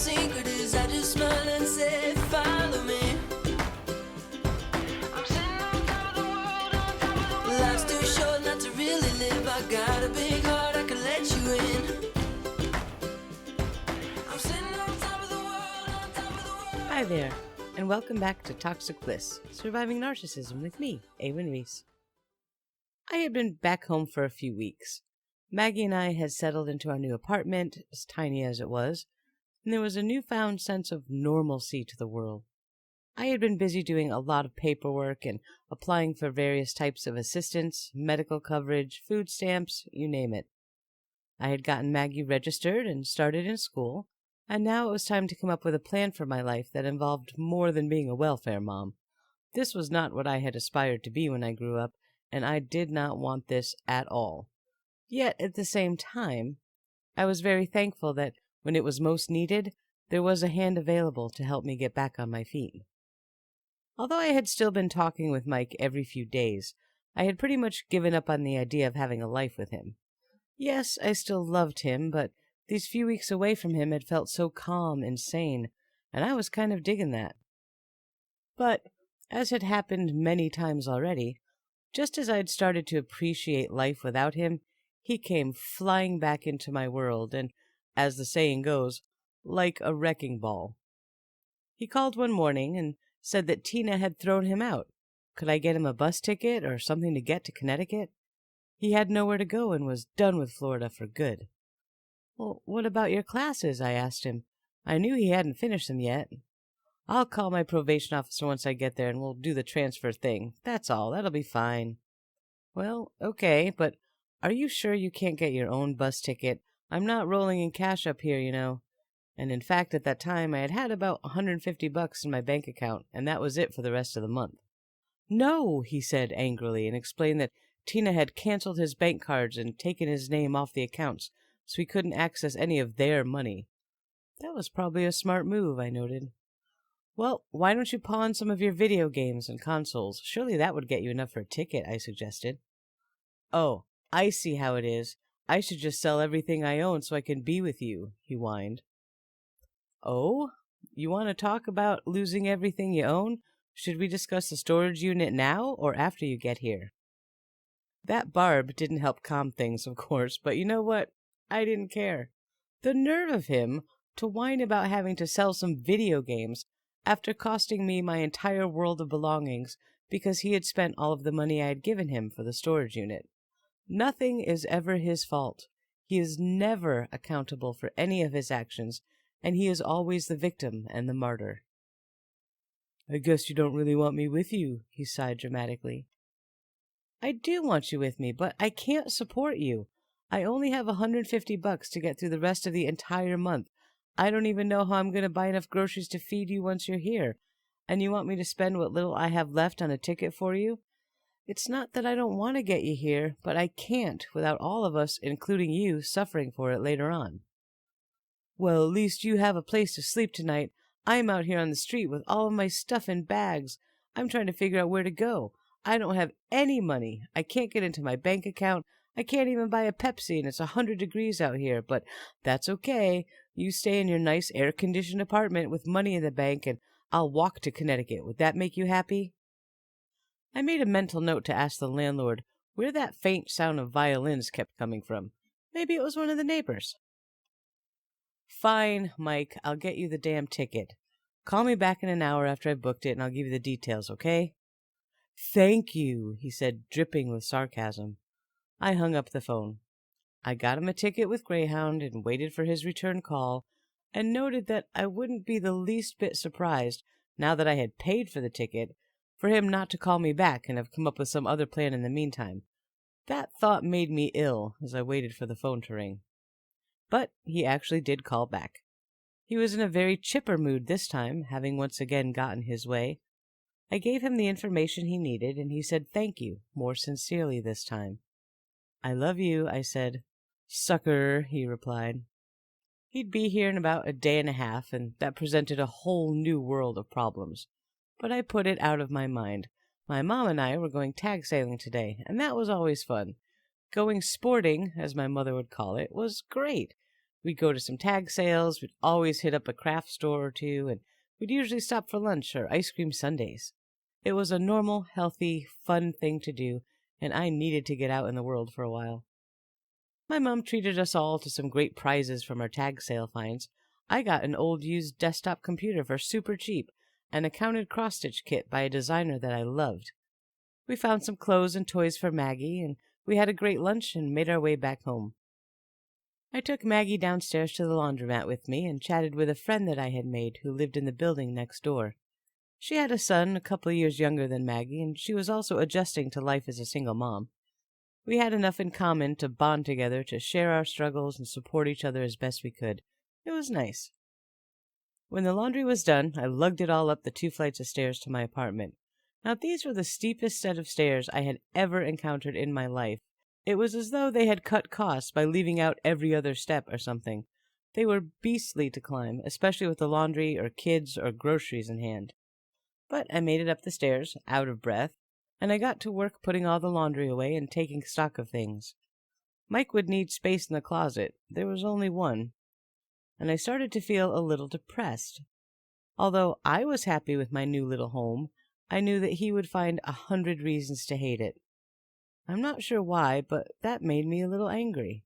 secret is I just smile and say, follow me. I'm sitting on top of the world, on top of the world. Life's too short not to really live. I got a big heart, I can let you in. I'm sitting on top of the world, on top of the world. Hi there, and welcome back to Toxic Bliss, Surviving Narcissism with me, Awen Reese. I had been back home for a few weeks. Maggie and I had settled into our new apartment, as tiny as it was, and there was a newfound sense of normalcy to the world. I had been busy doing a lot of paperwork and applying for various types of assistance, medical coverage, food stamps, you name it. I had gotten Maggie registered and started in school, and now it was time to come up with a plan for my life that involved more than being a welfare mom. This was not what I had aspired to be when I grew up, and I did not want this at all. Yet, at the same time, I was very thankful that when it was most needed, there was a hand available to help me get back on my feet. Although I had still been talking with Mike every few days, I had pretty much given up on the idea of having a life with him. Yes, I still loved him, but these few weeks away from him had felt so calm and sane, and I was kind of digging that. But, as had happened many times already, just as I had started to appreciate life without him, he came flying back into my world, and, as the saying goes, like a wrecking ball. He called one morning and said that Tina had thrown him out. Could I get him a bus ticket or something to get to Connecticut? He had nowhere to go and was done with Florida for good. Well, what about your classes? I asked him. I knew he hadn't finished them yet. I'll call my probation officer once I get there and we'll do the transfer thing. That's all. That'll be fine. Well, okay, but are you sure you can't get your own bus ticket? I'm not rolling in cash up here, you know. And in fact, at that time, I had about $150 in my bank account, and that was it for the rest of the month. No, he said angrily, and explained that Tina had canceled his bank cards and taken his name off the accounts, so he couldn't access any of their money. That was probably a smart move, I noted. Well, why don't you pawn some of your video games and consoles? Surely that would get you enough for a ticket, I suggested. Oh, I see how it is. I should just sell everything I own so I can be with you, he whined. Oh? You want to talk about losing everything you own? Should we discuss the storage unit now or after you get here? That barb didn't help calm things, of course, but you know what? I didn't care. The nerve of him to whine about having to sell some video games after costing me my entire world of belongings because he had spent all of the money I had given him for the storage unit. Nothing is ever his fault. He is never accountable for any of his actions, and he is always the victim and the martyr. I guess you don't really want me with you, he sighed dramatically. I do want you with me, but I can't support you. I only have $150 to get through the rest of the entire month. I don't even know how I'm going to buy enough groceries to feed you once you're here. And you want me to spend what little I have left on a ticket for you? It's not that I don't want to get you here, but I can't without all of us, including you, suffering for it later on. Well, at least you have a place to sleep tonight. I'm out here on the street with all of my stuff in bags. I'm trying to figure out where to go. I don't have any money. I can't get into my bank account. I can't even buy a Pepsi, and it's 100 degrees out here, but that's okay. You stay in your nice air-conditioned apartment with money in the bank, and I'll walk to Connecticut. Would that make you happy? I made a mental note to ask the landlord where that faint sound of violins kept coming from. Maybe it was one of the neighbors. Fine, Mike, I'll get you the damn ticket. Call me back in an hour after I've booked it, and I'll give you the details, okay? Thank you, he said, dripping with sarcasm. I hung up the phone. I got him a ticket with Greyhound and waited for his return call, and noted that I wouldn't be the least bit surprised, now that I had paid for the ticket, for him not to call me back and have come up with some other plan in the meantime. That thought made me ill as I waited for the phone to ring. But he actually did call back. He was in a very chipper mood this time, having once again gotten his way. I gave him the information he needed, and he said thank you, more sincerely this time. I love you, I said. Sucker, he replied. He'd be here in about a day and a half, and that presented a whole new world of problems. But I put it out of my mind. My mom and I were going tag sailing today, and that was always fun. Going sporting, as my mother would call it, was great. We'd go to some tag sales, we'd always hit up a craft store or two, and we'd usually stop for lunch or ice cream sundaes. It was a normal, healthy, fun thing to do, and I needed to get out in the world for a while. My mom treated us all to some great prizes from our tag sale finds. I got an old used desktop computer for super cheap and a counted cross-stitch kit by a designer that I loved. We found some clothes and toys for Maggie, and we had a great lunch and made our way back home. I took Maggie downstairs to the laundromat with me and chatted with a friend that I had made who lived in the building next door. She had a son a couple of years younger than Maggie, and she was also adjusting to life as a single mom. We had enough in common to bond together, to share our struggles and support each other as best we could. It was nice. When the laundry was done, I lugged it all up the 2 flights of stairs to my apartment. Now, these were the steepest set of stairs I had ever encountered in my life. It was as though they had cut costs by leaving out every other step or something. They were beastly to climb, especially with the laundry or kids or groceries in hand. But I made it up the stairs, out of breath, and I got to work putting all the laundry away and taking stock of things. Mike would need space in the closet. There was only one. And I started to feel a little depressed. Although I was happy with my new little home, I knew that he would find 100 reasons to hate it. I'm not sure why, but that made me a little angry.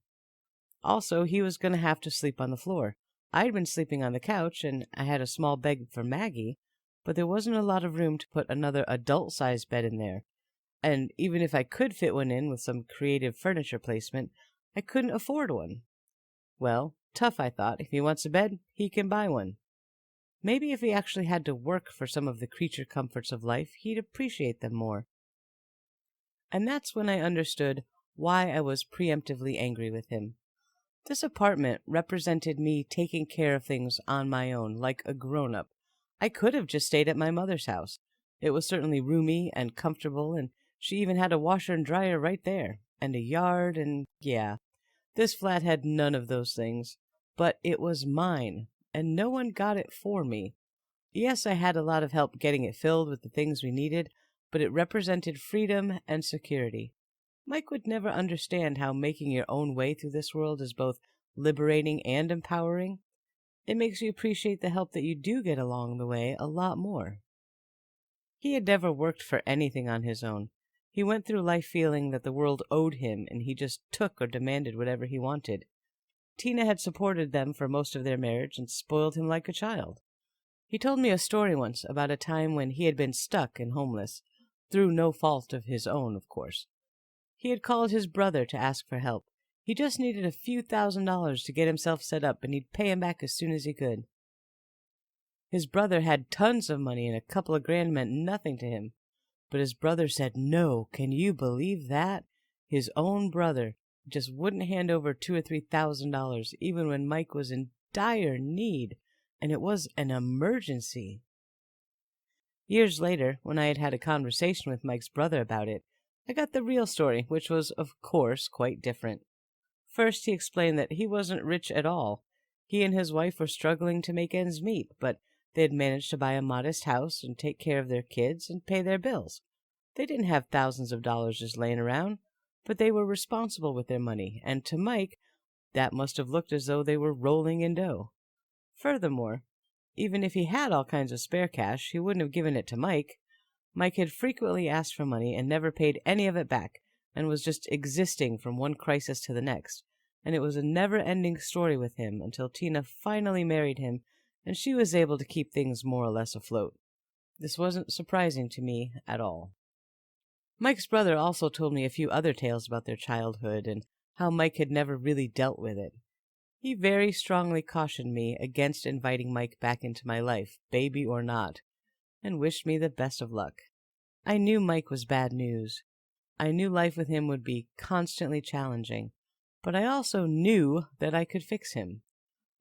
Also, he was going to have to sleep on the floor. I'd been sleeping on the couch, and I had a small bed for Maggie, but there wasn't a lot of room to put another adult-sized bed in there. And even if I could fit one in with some creative furniture placement, I couldn't afford one. Well, tough, I thought. If he wants a bed, he can buy one. Maybe if he actually had to work for some of the creature comforts of life, he'd appreciate them more. And that's when I understood why I was preemptively angry with him. This apartment represented me taking care of things on my own, like a grown-up. I could have just stayed at my mother's house. It was certainly roomy and comfortable, and she even had a washer and dryer right there, and a yard, and yeah. This flat had none of those things, but it was mine, and no one got it for me. Yes, I had a lot of help getting it filled with the things we needed, but it represented freedom and security. Mike would never understand how making your own way through this world is both liberating and empowering. It makes you appreciate the help that you do get along the way a lot more. He had never worked for anything on his own. He went through life feeling that the world owed him, and he just took or demanded whatever he wanted. Tina had supported them for most of their marriage and spoiled him like a child. He told me a story once about a time when he had been stuck and homeless, through no fault of his own, of course. He had called his brother to ask for help. He just needed a few $1,000s to get himself set up, and he'd pay him back as soon as he could. His brother had tons of money, and a couple of grand meant nothing to him. But his brother said no. Can you believe that? His own brother just wouldn't hand over $2,000 or $3,000, even when Mike was in dire need, and it was an emergency. Years later, when I had had a conversation with Mike's brother about it, I got the real story, which was, of course, quite different. First, he explained that he wasn't rich at all. He and his wife were struggling to make ends meet, but they had managed to buy a modest house and take care of their kids and pay their bills. They didn't have thousands of dollars just laying around, but they were responsible with their money, and to Mike, that must have looked as though they were rolling in dough. Furthermore, even if he had all kinds of spare cash, he wouldn't have given it to Mike. Mike had frequently asked for money and never paid any of it back, and was just existing from one crisis to the next, and it was a never-ending story with him until Tina finally married him, and she was able to keep things more or less afloat. This wasn't surprising to me at all. Mike's brother also told me a few other tales about their childhood and how Mike had never really dealt with it. He very strongly cautioned me against inviting Mike back into my life, baby or not, and wished me the best of luck. I knew Mike was bad news. I knew life with him would be constantly challenging, but I also knew that I could fix him.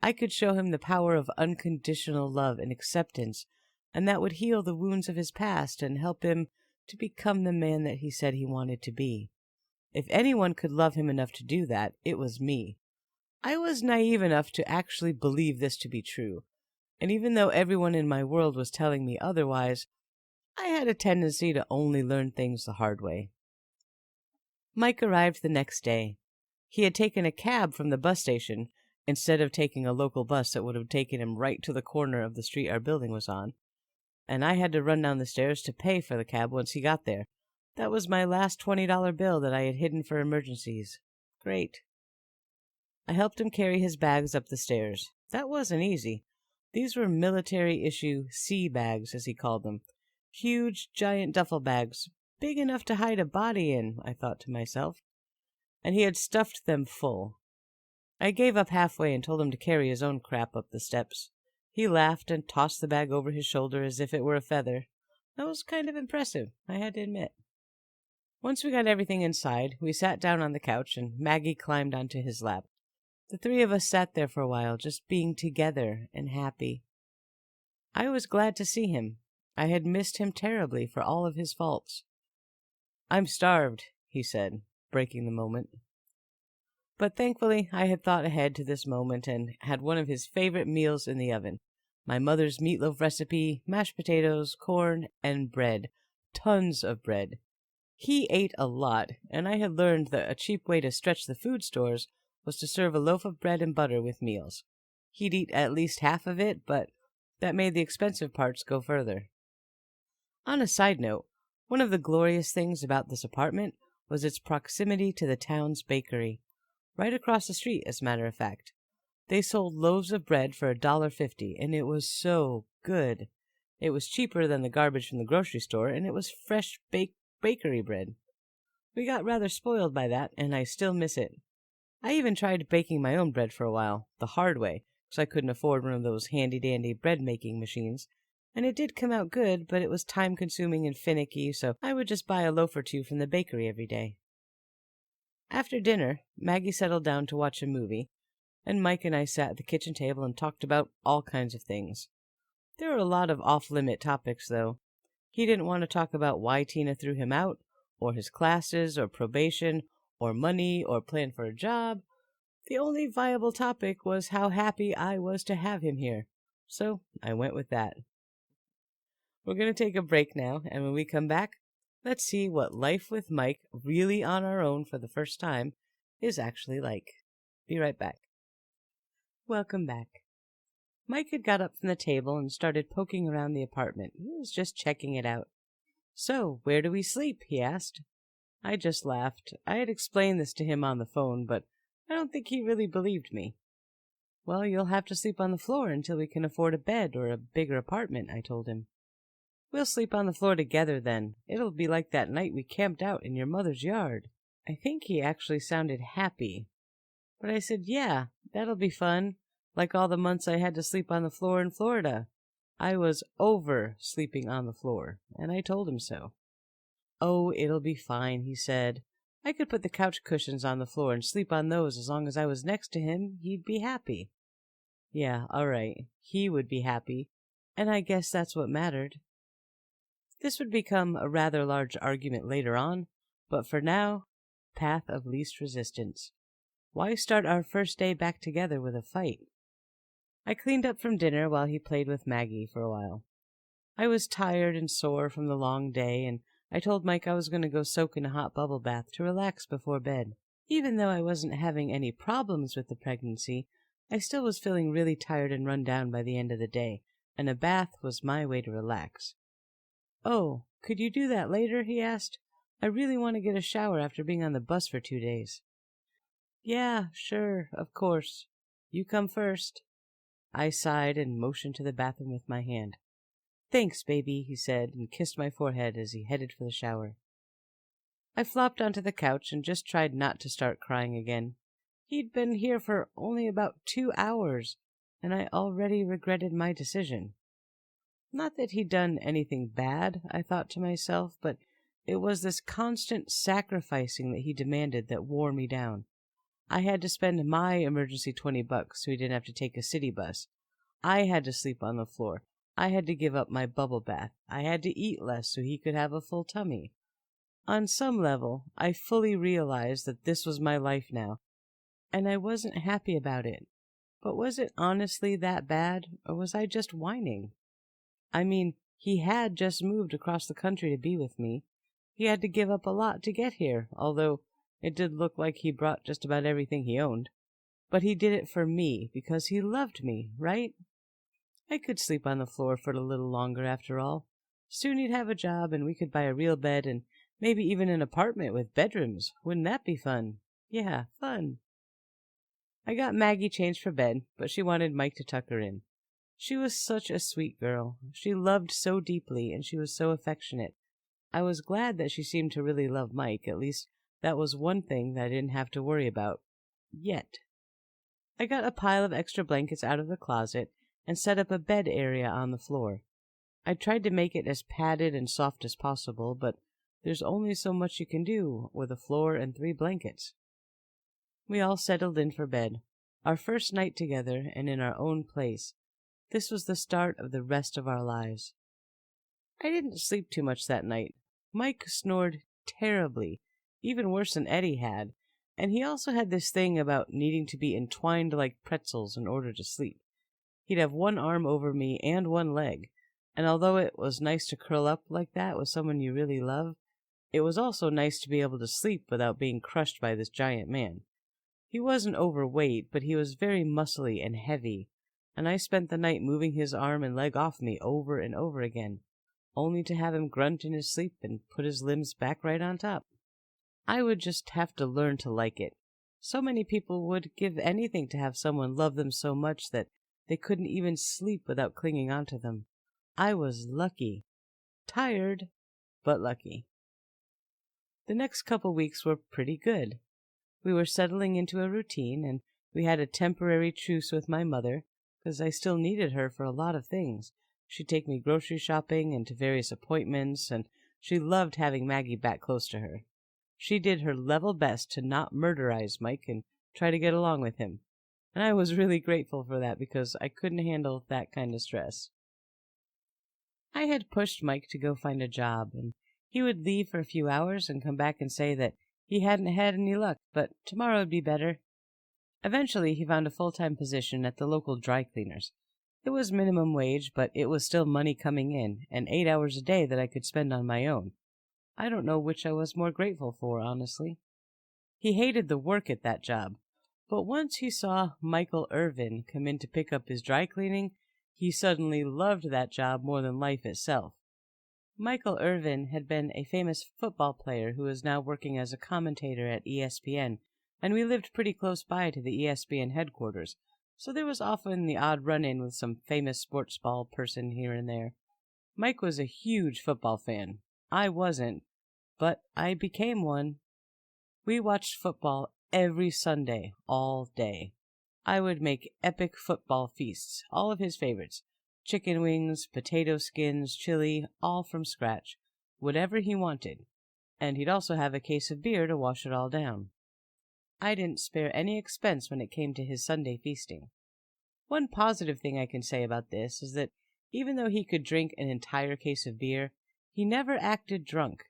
I could show him the power of unconditional love and acceptance, and that would heal the wounds of his past and help him to become the man that he said he wanted to be. If anyone could love him enough to do that, it was me. I was naive enough to actually believe this to be true, and even though everyone in my world was telling me otherwise, I had a tendency to only learn things the hard way. Mike arrived the next day. He had taken a cab from the bus station, instead of taking a local bus that would have taken him right to the corner of the street our building was on. And I had to run down the stairs to pay for the cab once he got there. That was my last $20 bill that I had hidden for emergencies. Great. I helped him carry his bags up the stairs. That wasn't easy. These were military-issue sea bags, as he called them. Huge, giant duffel bags, big enough to hide a body in, I thought to myself. And he had stuffed them full. I gave up halfway and told him to carry his own crap up the steps. He laughed and tossed the bag over his shoulder as if it were a feather. That was kind of impressive, I had to admit. Once we got everything inside, we sat down on the couch and Maggie climbed onto his lap. The three of us sat there for a while, just being together and happy. I was glad to see him. I had missed him terribly for all of his faults. "I'm starved," he said, breaking the moment. But thankfully, I had thought ahead to this moment and had one of his favorite meals in the oven. My mother's meatloaf recipe, mashed potatoes, corn, and bread. Tons of bread. He ate a lot, and I had learned that a cheap way to stretch the food stores was to serve a loaf of bread and butter with meals. He'd eat at least half of it, but that made the expensive parts go further. On a side note, one of the glorious things about this apartment was its proximity to the town's bakery. Right across the street, as a matter of fact. They sold loaves of bread for $1.50, and it was so good. It was cheaper than the garbage from the grocery store, and it was fresh baked bakery bread. We got rather spoiled by that, and I still miss it. I even tried baking my own bread for a while, the hard way, because I couldn't afford one of those handy-dandy bread-making machines. And it did come out good, but it was time-consuming and finicky, so I would just buy a loaf or two from the bakery every day. After dinner, Maggie settled down to watch a movie, and Mike and I sat at the kitchen table and talked about all kinds of things. There were a lot of off-limit topics, though. He didn't want to talk about why Tina threw him out, or his classes, or probation, or money, or plan for a job. The only viable topic was how happy I was to have him here, so I went with that. We're going to take a break now, and when we come back, let's see what life with Mike, really on our own for the first time, is actually like. Be right back. Welcome back. Mike had got up from the table and started poking around the apartment. He was just checking it out. "So, where do we sleep?" he asked. I just laughed. I had explained this to him on the phone, but I don't think he really believed me. "Well, you'll have to sleep on the floor until we can afford a bed or a bigger apartment," I told him. "We'll sleep on the floor together then. It'll be like that night we camped out in your mother's yard." I think he actually sounded happy. But I said, "Yeah, that'll be fun, like all the months I had to sleep on the floor in Florida." I was over sleeping on the floor, and I told him so. "Oh, it'll be fine," he said. "I could put the couch cushions on the floor and sleep on those as long as I was next to him. He'd be happy." Yeah, all right. He would be happy, and I guess that's what mattered. This would become a rather large argument later on, but for now, path of least resistance. Why start our first day back together with a fight? I cleaned up from dinner while he played with Maggie for a while. I was tired and sore from the long day, and I told Mike I was going to go soak in a hot bubble bath to relax before bed. Even though I wasn't having any problems with the pregnancy, I still was feeling really tired and run down by the end of the day, and a bath was my way to relax. "Oh, could you do that later?" he asked. "I really want to get a shower after being on the bus for 2 days." "Yeah, sure, of course. You come first." I sighed and motioned to the bathroom with my hand. "Thanks, baby," he said, and kissed my forehead as he headed for the shower. I flopped onto the couch and just tried not to start crying again. He'd been here for only about 2 hours, and I already regretted my decision. Not that he'd done anything bad, I thought to myself, but it was this constant sacrificing that he demanded that wore me down. I had to spend my emergency $20 so he didn't have to take a city bus. I had to sleep on the floor. I had to give up my bubble bath. I had to eat less so he could have a full tummy. On some level, I fully realized that this was my life now, and I wasn't happy about it. But was it honestly that bad, or was I just whining? I mean, he had just moved across the country to be with me. He had to give up a lot to get here, although it did look like he brought just about everything he owned. But he did it for me because he loved me, right? I could sleep on the floor for a little longer after all. Soon he'd have a job and we could buy a real bed and maybe even an apartment with bedrooms. Wouldn't that be fun? Yeah, fun. I got Maggie changed for bed, but she wanted Mike to tuck her in. She was such a sweet girl. She loved so deeply, and she was so affectionate. I was glad that she seemed to really love Mike. At least that was one thing that I didn't have to worry about. Yet. I got a pile of extra blankets out of the closet and set up a bed area on the floor. I tried to make it as padded and soft as possible, but there's only so much you can do with a floor and 3 blankets. We all settled in for bed, our first night together and in our own place. This was the start of the rest of our lives. I didn't sleep too much that night. Mike snored terribly, even worse than Eddie had, and he also had this thing about needing to be entwined like pretzels in order to sleep. He'd have one arm over me and one leg, and although it was nice to curl up like that with someone you really love, it was also nice to be able to sleep without being crushed by this giant man. He wasn't overweight, but he was very muscly and heavy, and I spent the night moving his arm and leg off me over and over again, only to have him grunt in his sleep and put his limbs back right on top. I would just have to learn to like it. So many people would give anything to have someone love them so much that they couldn't even sleep without clinging onto them. I was lucky. Tired, but lucky. The next couple weeks were pretty good. We were settling into a routine, and we had a temporary truce with my mother, because I still needed her for a lot of things. She'd take me grocery shopping and to various appointments, and she loved having Maggie back close to her. She did her level best to not murderize Mike and try to get along with him, and I was really grateful for that because I couldn't handle that kind of stress. I had pushed Mike to go find a job, and he would leave for a few hours and come back and say that he hadn't had any luck, but tomorrow would be better. Eventually, he found a full-time position at the local dry cleaners. It was minimum wage, but it was still money coming in, and 8 hours a day that I could spend on my own. I don't know which I was more grateful for, honestly. He hated the work at that job, but once he saw Michael Irvin come in to pick up his dry cleaning, he suddenly loved that job more than life itself. Michael Irvin had been a famous football player who is now working as a commentator at ESPN, and we lived pretty close by to the ESPN headquarters, so there was often the odd run-in with some famous sports ball person here and there. Mike was a huge football fan. I wasn't, but I became one. We watched football every Sunday, all day. I would make epic football feasts, all of his favorites. Chicken wings, potato skins, chili, all from scratch. Whatever he wanted. And he'd also have a case of beer to wash it all down. I didn't spare any expense when it came to his Sunday feasting. One positive thing I can say about this is that even though he could drink an entire case of beer, he never acted drunk.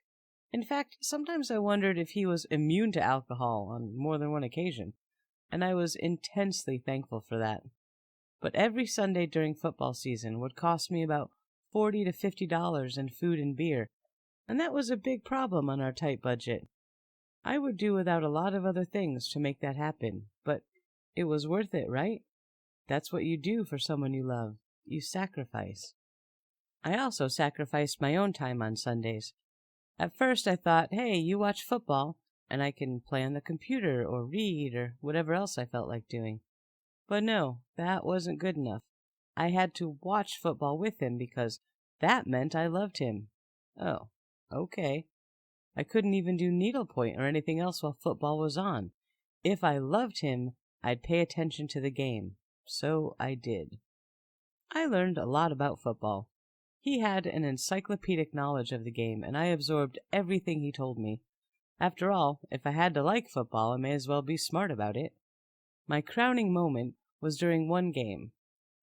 In fact, sometimes I wondered if he was immune to alcohol on more than one occasion, and I was intensely thankful for that. But every Sunday during football season would cost me about $40 to $50 in food and beer, and that was a big problem on our tight budget. I would do without a lot of other things to make that happen, but it was worth it, right? That's what you do for someone you love. You sacrifice. I also sacrificed my own time on Sundays. At first I thought, hey, you watch football, and I can play on the computer or read or whatever else I felt like doing. But no, that wasn't good enough. I had to watch football with him because that meant I loved him. Oh, okay. I couldn't even do needlepoint or anything else while football was on. If I loved him, I'd pay attention to the game. So I did. I learned a lot about football. He had an encyclopedic knowledge of the game, and I absorbed everything he told me. After all, if I had to like football, I may as well be smart about it. My crowning moment was during one game.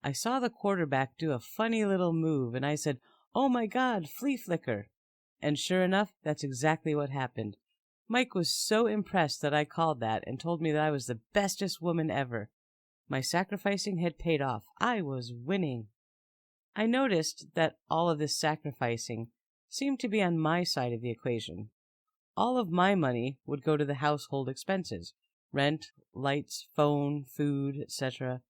I saw the quarterback do a funny little move, and I said, "Oh my God, flea flicker!" And sure enough, that's exactly what happened. Mike was so impressed that I called that and told me that I was the bestest woman ever. My sacrificing had paid off. I was winning. I noticed that all of this sacrificing seemed to be on my side of the equation. All of my money would go to the household expenses, rent, lights, phone, food, etc.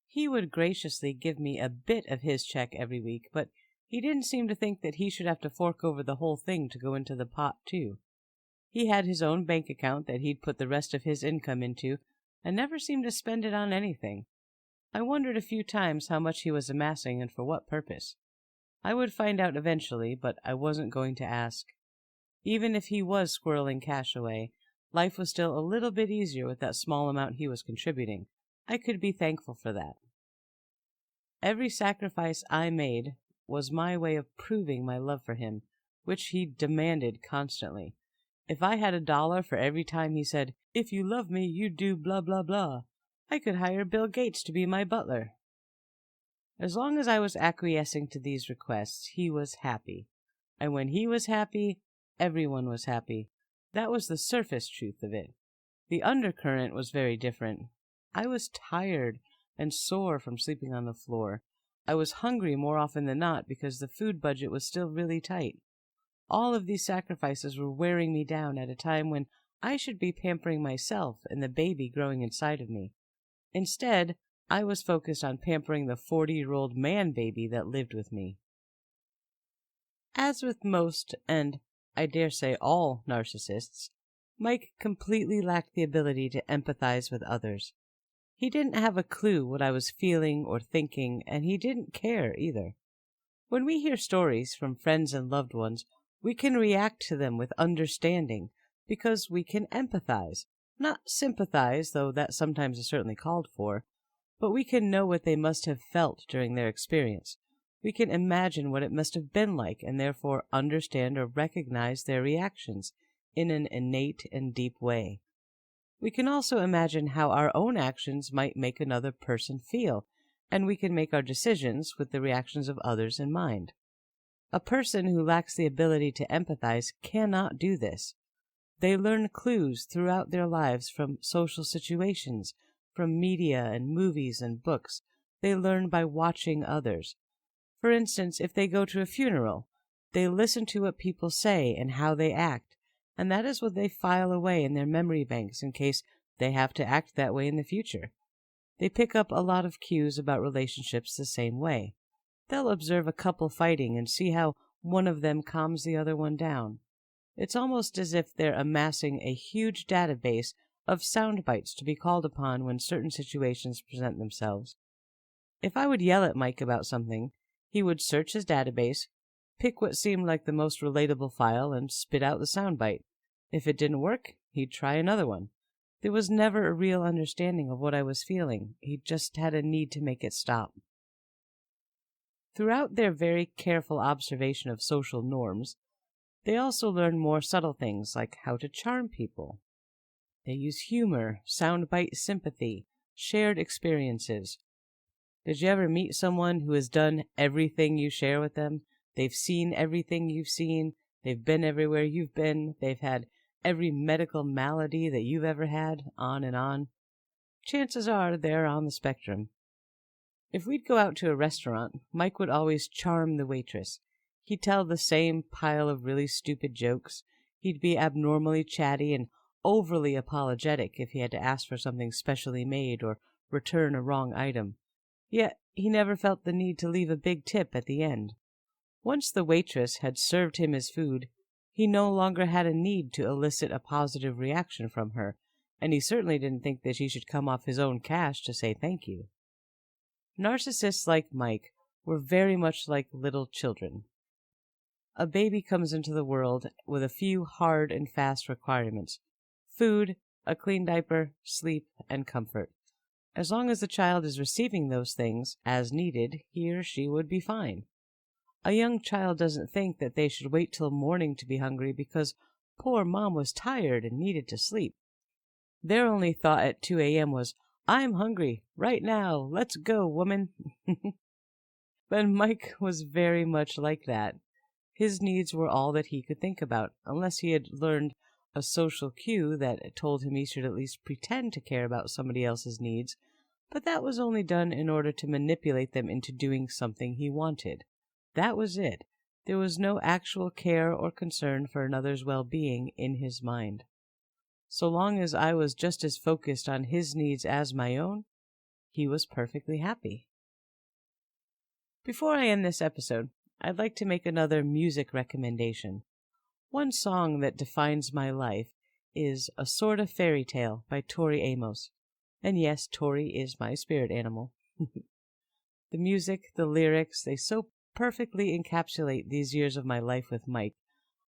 He would graciously give me a bit of his check every week, but he didn't seem to think that he should have to fork over the whole thing to go into the pot, too. He had his own bank account that he'd put the rest of his income into, and never seemed to spend it on anything. I wondered a few times how much he was amassing and for what purpose. I would find out eventually, but I wasn't going to ask. Even if he was squirreling cash away, life was still a little bit easier with that small amount he was contributing. I could be thankful for that. Every sacrifice I made was my way of proving my love for him, which he demanded constantly. If I had $1 for every time he said, "If you love me, you do blah blah blah," I could hire Bill Gates to be my butler. As long as I was acquiescing to these requests, he was happy. And when he was happy, everyone was happy. That was the surface truth of it. The undercurrent was very different. I was tired and sore from sleeping on the floor. I was hungry more often than not because the food budget was still really tight. All of these sacrifices were wearing me down at a time when I should be pampering myself and the baby growing inside of me. Instead, I was focused on pampering the 40-year-old man baby that lived with me. As with most, and I dare say all, narcissists, Mike completely lacked the ability to empathize with others. He didn't have a clue what I was feeling or thinking, and he didn't care either. When we hear stories from friends and loved ones, we can react to them with understanding because we can empathize. Not sympathize, though that sometimes is certainly called for, but we can know what they must have felt during their experience. We can imagine what it must have been like and therefore understand or recognize their reactions in an innate and deep way. We can also imagine how our own actions might make another person feel, and we can make our decisions with the reactions of others in mind. A person who lacks the ability to empathize cannot do this. They learn clues throughout their lives from social situations, from media and movies and books. They learn by watching others. For instance, if they go to a funeral, they listen to what people say and how they act, and that is what they file away in their memory banks in case they have to act that way in the future. They pick up a lot of cues about relationships the same way. They'll observe a couple fighting and see how one of them calms the other one down. It's almost as if they're amassing a huge database of sound bites to be called upon when certain situations present themselves. If I would yell at Mike about something, he would search his database, pick what seemed like the most relatable file, and spit out the sound bite. If it didn't work, he'd try another one. There was never a real understanding of what I was feeling. He just had a need to make it stop. Throughout their very careful observation of social norms, they also learn more subtle things like how to charm people. They use humor, soundbite sympathy, shared experiences. Did you ever meet someone who has done everything you share with them? They've seen everything you've seen. They've been everywhere you've been. They've had every medical malady that you've ever had, on and on. Chances are they're on the spectrum. If we'd go out to a restaurant, Mike would always charm the waitress. He'd tell the same pile of really stupid jokes. He'd be abnormally chatty and overly apologetic if he had to ask for something specially made or return a wrong item. Yet he never felt the need to leave a big tip at the end. Once the waitress had served him his food, he no longer had a need to elicit a positive reaction from her, and he certainly didn't think that she should come off his own cash to say thank you. Narcissists like Mike were very much like little children. A baby comes into the world with a few hard and fast requirements: food, a clean diaper, sleep, and comfort. As long as the child is receiving those things as needed, he or she would be fine. A young child doesn't think that they should wait till morning to be hungry because poor mom was tired and needed to sleep. Their only thought at 2 a.m. was, "I'm hungry, right now, let's go, woman." But Mike was very much like that. His needs were all that he could think about, unless he had learned a social cue that told him he should at least pretend to care about somebody else's needs, but that was only done in order to manipulate them into doing something he wanted. That was it. There was no actual care or concern for another's well-being in his mind. So long as I was just as focused on his needs as my own, he was perfectly happy. Before I end this episode, I'd like to make another music recommendation. One song that defines my life is A Sort of Fairy Tale by Tori Amos. And yes, Tori is my spirit animal. The music, the lyrics, they so perfectly encapsulate these years of my life with Mike.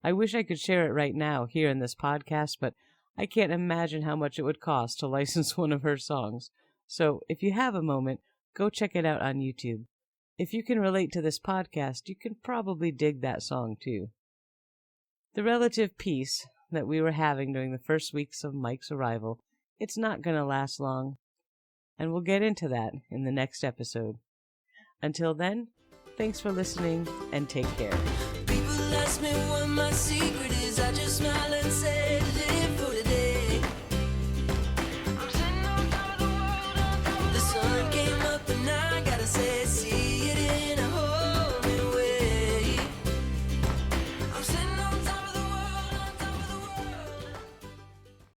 I wish I could share it right now here in this podcast, but I can't imagine how much it would cost to license one of her songs. So if you have a moment, go check it out on YouTube. If you can relate to this podcast, you can probably dig that song too. The relative peace that we were having during the first weeks of Mike's arrival, it's not going to last long. And we'll get into that in the next episode. Until then, thanks for listening and take care. People ask me what my secret is, I just smile and say